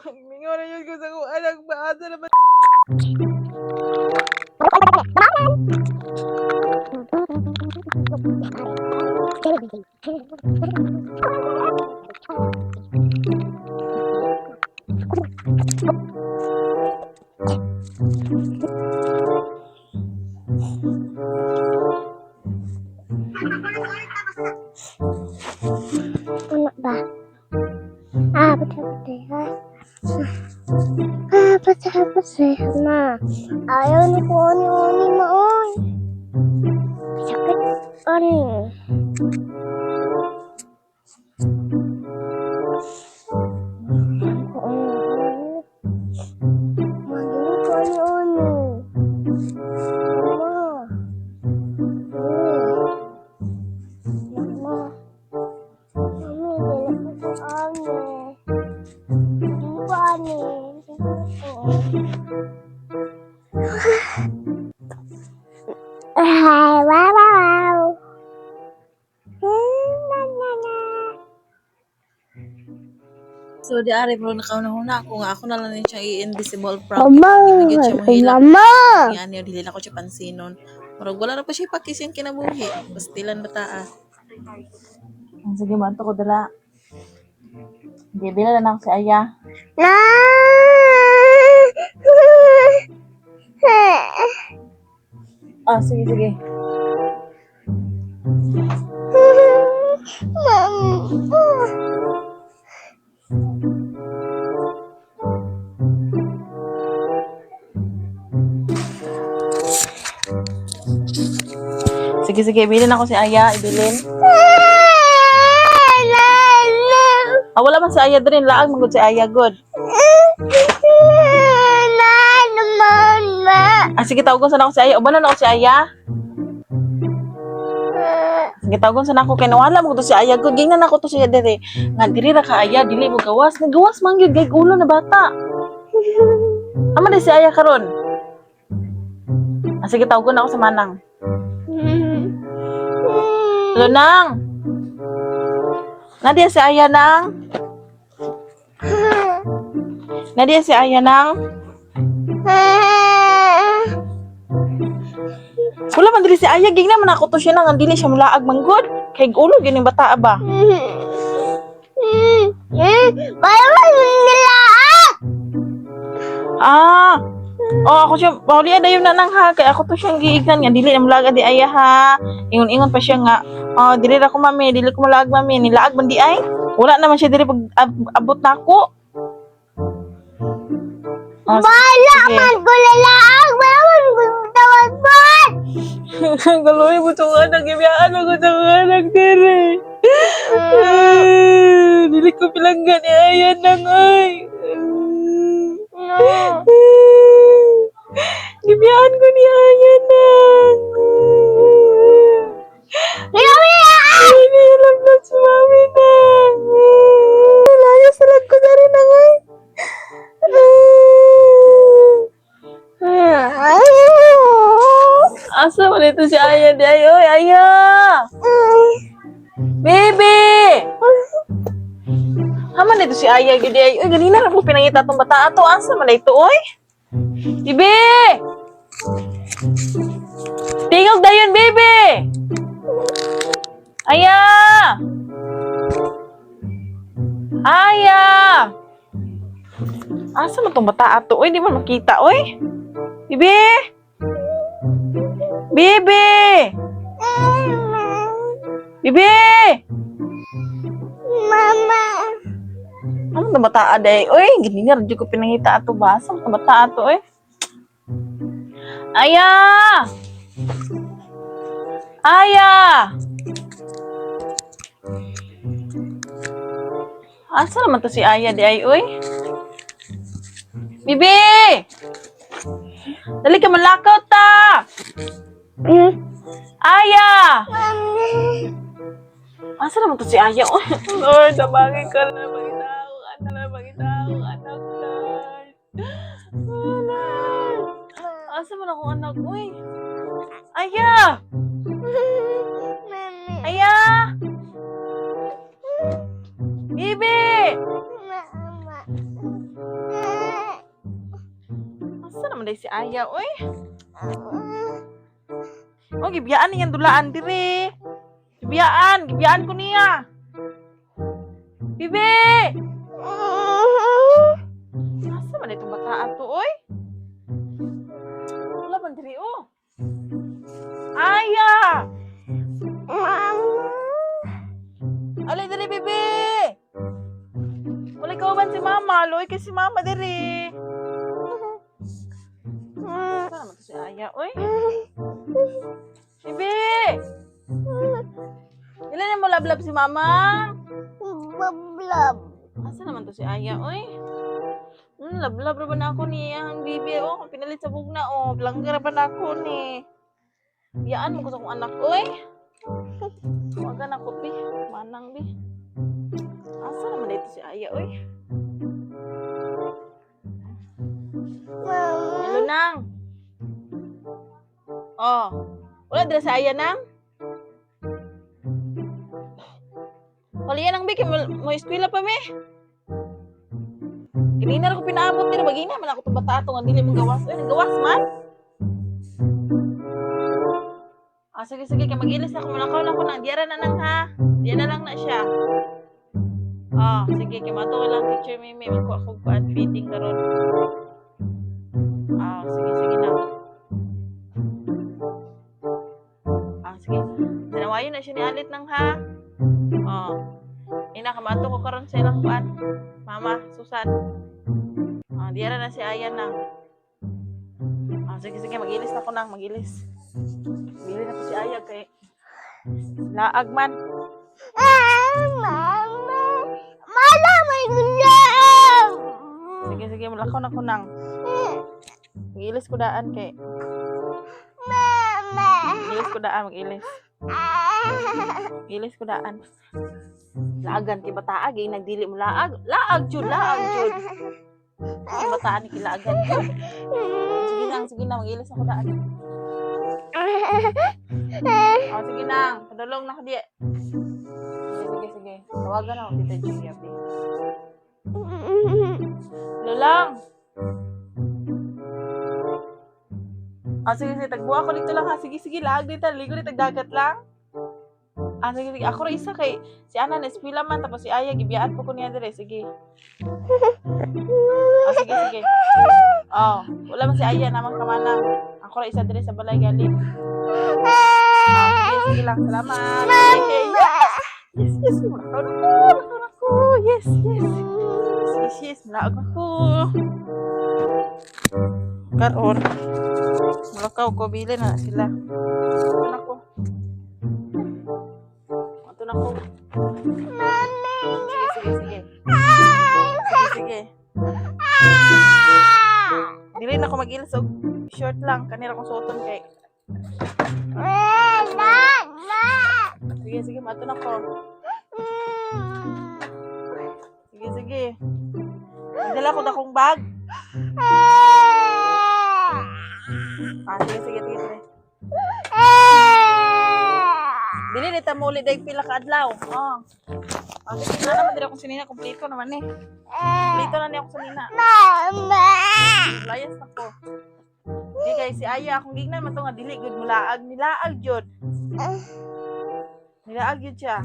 Mingaw na yun ko sa kong anak ba? Asa naman? Ano ba? Patay ha. Patay na. Ayaw ni ko ani maoy. Sakit ani. Wow. So, di ari, pero nakauna-una ako nga. Ako na lang din siya i-invisible prank. Mama. Nagigit siya mahila. Mama. Yan yun, dili na ko siya pansinon. Marag wala na pa siya pakis yung kinabuhi. Bastilan ba taa? Sige, manto ko dala. Hindi, bila na ako si Aya. Na. Sige, sige. Sige, sige. Bilhin ako si Aya. Ibilin. Wala man si Aya din. Laag magod si Aya, good. Sige, tawagon sana ako si Aya. Ubanan ako si Aya. Sige, tawagon sana ako. Kaya nawala mo si Aya, good. Gingnan ako to siya diri. Nga, diri na ka Aya. Dili mo gawas. Nagawas man yun. Gay ulo na bata. Ama na si Aya karon. Sige, tawagon ako sa Manang. Lunang! Nadia si Aya nang? Nadia si Aya nang? Wala man dili si Aya, gig naman ako to siya nang dili siya mulaag manggod. Kay ulo gining bata ba? Ako siya, pauli dayon na nang ha, kay ako to siyang giignan nga dili na mulaag di Aya ha. Ingon-ingon pa siya nga, dili ra ko mami, dili ko mulaag mami, nilaag man di ay. Wala naman siya dili pag abot nako. Bala man ko lalaag, man tawag ba? Galoy mo itong anak, ibiyaan ako itong anak dire. Dili ko pilanggan ni Aya nang ay. Ibiyaan ko ni Aya nang. Iniilang na si mami nang. Laya sa lag ko na rin nang ay. Asa mo nito si Aya di ay. Oy, Aya! Baby! Haman nito si Aya gidi ay. Uy, ganina na po pinangita itong bata ato. Asa man na ito, oy? Bibi! Tingog dayon, baby! Aya! Aya! Asa man itong bata ato, oy? Di man makita, oy? Bibi! Bibi! Bibi! Mama. Ano na bata aday? Uy, gini nga radyo ko pinangita ato ba? Saan na bata ato, uy? Aya! Aya! Asa naman to si Aya di ay, uy? Bibi! Dali ka manlakaw ta! Aya! Asa naman to si Aya? Lord, tabagin ka na. Magita akong anak na. Magita akong anak na. Lord! Asa man akong anak? Uy! Aya! Aya! Bibi! naman dahil si Aya, oy. Oh, gibiyaan niyan dulaan dire. Gibiyaan ko niya. Bibi! Asa man itong bataan to, oy? Wala man diri, oh. Aya! Alay diri, Bibi! Wala ikaw ba si Mama? Loy kay si Mama diri. Saan naman to si Aya, oy? Bibi! Ilan mo lablab si Mama? Bablab. Asa naman to si Aya, oy? Lablab ra ba na ako ni ang Bibi, oh. Pinalit sa bugna, oh. Blangga ra ba na ako ni. Yaan mo ko sa kong anak, oy. Huwagan ako, Bi. Manang, Bi. Asa naman dito si Aya, oy? Hello, Nang. Oh. Wala dira si Aya, Nang? Wala yan ang Bi. Mo eskwela pa, me. Ganina ako pinaabot din. Bagina man ako itong bata ito. Ang dili mong gawas. Uy, nagawas man. Sige. Kaya mag-ilis ako. Manakaw lang ko na. Diyan na lang ha. Diyan na lang na siya. Sige. Kaya matuwa lang teacher Mimi. Magkuha ako at feeding ka ron. Sige na. Sige. Sinawayo na siya ni Alit nang ha. Ina, kamato ko karon sa ilang kuan. Mama, Susan. Diyan na si Aya nang. Sige, mag-ilis na ko nang, mag-ilis. Bili na ko si Aya kay laag man. Mama. Mala, may gulang. Sige, mulakaw na ko nang. Mag-ilis ko daan kay. Mama. Mag-ilis ko daan, mag-ilis. Mag-ilis ko daan. Laagan kay bataag, nagdili mo laag. Laag jud. Ang bataan ni kilaagan. Sige na, mag-ilis ako daan. Sige na, padulong na ko diya. Sige. Tawagan ako kita Gia. Lulang. Sige, tagbuha ko dito lang ha. Sige, laag dito. Ligo dito, dagat lang. Sige. Ako rin isa kay si Ana na eskwela man tapos si Aya gibiyaan po ko niya dire. Sige. Sige. Wala man si Aya naman kamanang. Ako rin isa dire sa balay galing. Sige lang. Salamat. Yes. Mulakaw na ko. Yes. Mulakaw na ko. Karon. Mulakaw ko. Bili na sila. Ito na ko. Sige. Dili na ako mag-ilis og short lang. Kanira kong suoton kay. Sige, mato na ko. Sige. Dala ko na kong bag. Sige. Dili dita mo ulit dahil pila ka adlaw. Sige na naman dito akong sinina. Kompleto naman eh. Kompleto na niya akong sinina. Mama. Layas na ko. Di kay si Aya akong gignan man to nga dili gud mulaag. Nilaag jud siya.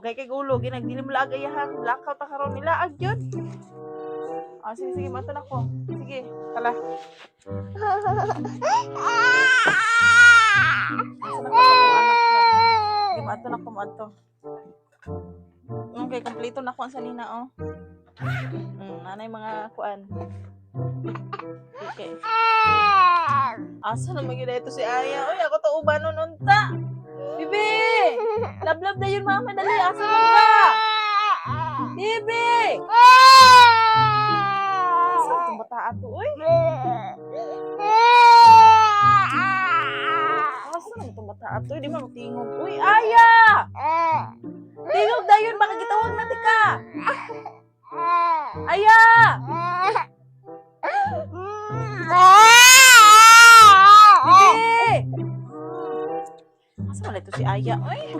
Kay gulo. Ginagdili mulaag ayahan. Blackout ta karon nilaag jud. Sige. Mato na ko. Sige. Tala. Mato na ko. Okay, kompleto na ko ang salina, nanay mga kuan. Okay. Asa naman yun ito si Aya? Uy, ako to ubanon unta. Bibi! Lablab na yun, mama. Dali, asa mo ka? Bibi! Asa itong bataan to, uy? Asa naman itong bataan to? Di man matingog. Uy, Aya! Tingog na yun, baka gitawag natin ka. Aya! Bibi! Asa man ito si Aya? Uy!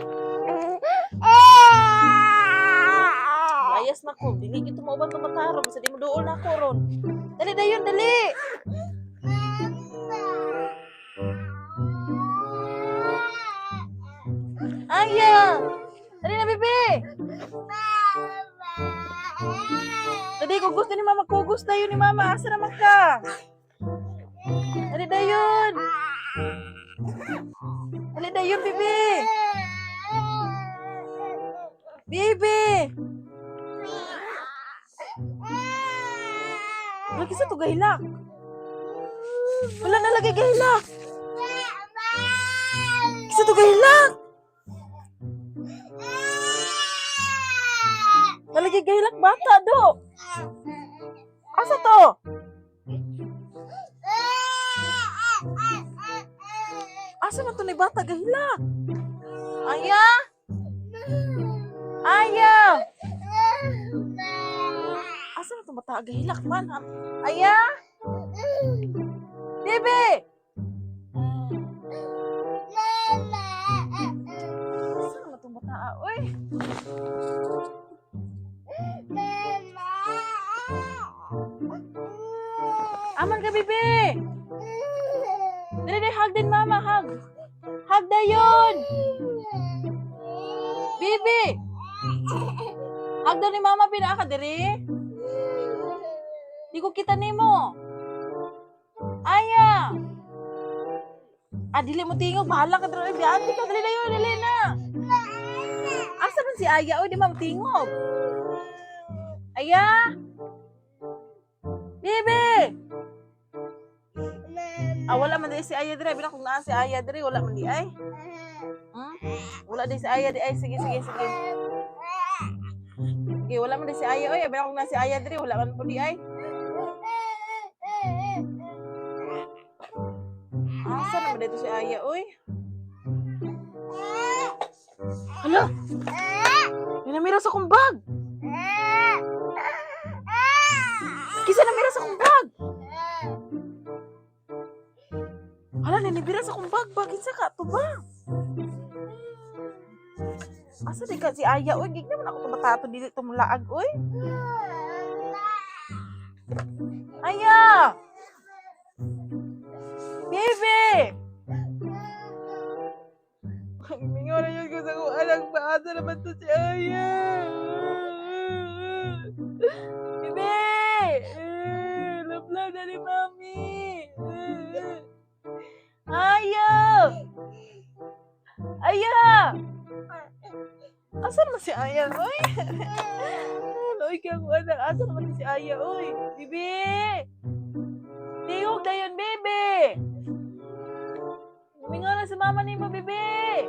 layas na ko. Dili gito mo uban tumataro basta di mo duol na ko ron. Dali dayon, dali. Aya. Dali na bibi. Dali kugos ni mama, kugos dayon ni mama. Asa naman ka? Dali dayon. Dali dayon, bibi. Bibi. Lagi sa to gahilak. Wala na lagi gahilak. Kisa to gahilak. Nalagi gahilak bata do. Asa to? Asa man to ni bata gahilak? Aya? Aya? Asa man to bata gahilak man? Aya? Bibi! Asa man to bata? Uy! Aman ka, bibi! Dali, hug din mama, hug! Hug dayon! Bibi! Hug daw ni mama, pinaka diri. Di ko kita nimo. Aya! Dili mo tingog, bahala ka diri. Biati ka, dali dayon, dali na. Asa man si Aya? Oy, di man tingog. Aya! Bibi! Wala man di si Aya diri. Bilang kung naan si Aya diri, wala man di ay. Wala di si Aya di ay. Sige. Okay, wala man di si Aya. Oy, bilang kung naan si Aya diri, wala man po di ay. Asa naman dito si Aya, oy? Hala! May namira sa kong bag! Kisa namira sa kong bag! Hala, nanibira sa kong bag. Bagin sa ka, ito ba? Asa di ka si Aya, oy? Gig naman ako tumatato dili tumulaag, oy? Aya! Baby! Mingaw na yun ko sa kong anak ba? Asa naman to si Aya? Baby! Love na ni Mami! Aya! Aya! Asa naman si Aya, oy? Loy ka kong anak. Asa naman si Aya, oy? Bibi! Tingog na yun, baby! Mingaw na si mama ni mo, bibi!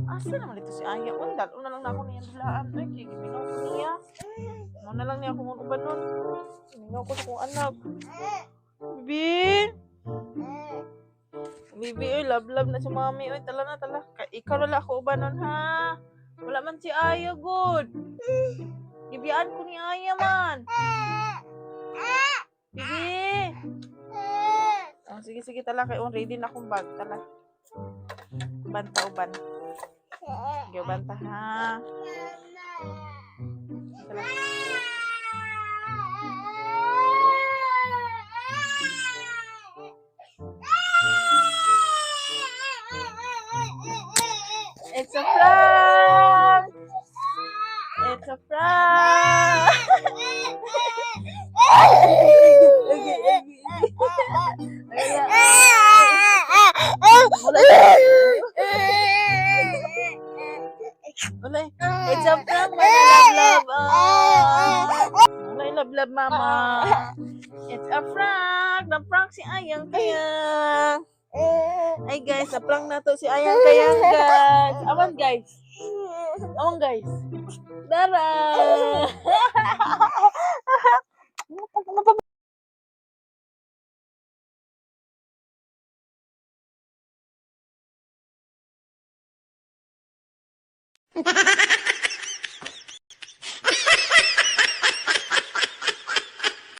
Asa naman dito si Aya? Undal, una lang na ako niyang dulaan. Ay, kikiminaw ko niya. Ano na lang niya akong uban nun. Kiminaw ko sa kong anak. Bibi! Bibi, oy, love na si mami. Oy, tala na. Ikaw na lang ako uban nun, ha? Wala man si Aya, good. Gibiyaan ko ni Aya, man. Bibi! Sige, tala. Kaya ready na akong bag. Tala. Banta, uban. Sige, banta, ha? Tala. It's a prank! It's a prank! Ulay, it's a prank, love. Ulay, love, mama. It's a prank. Na-prank si Ayang Kayang. Ay guys, na-prank na to si Ayang Kayang, guys. Awan guys. Dara! Ha ha ha!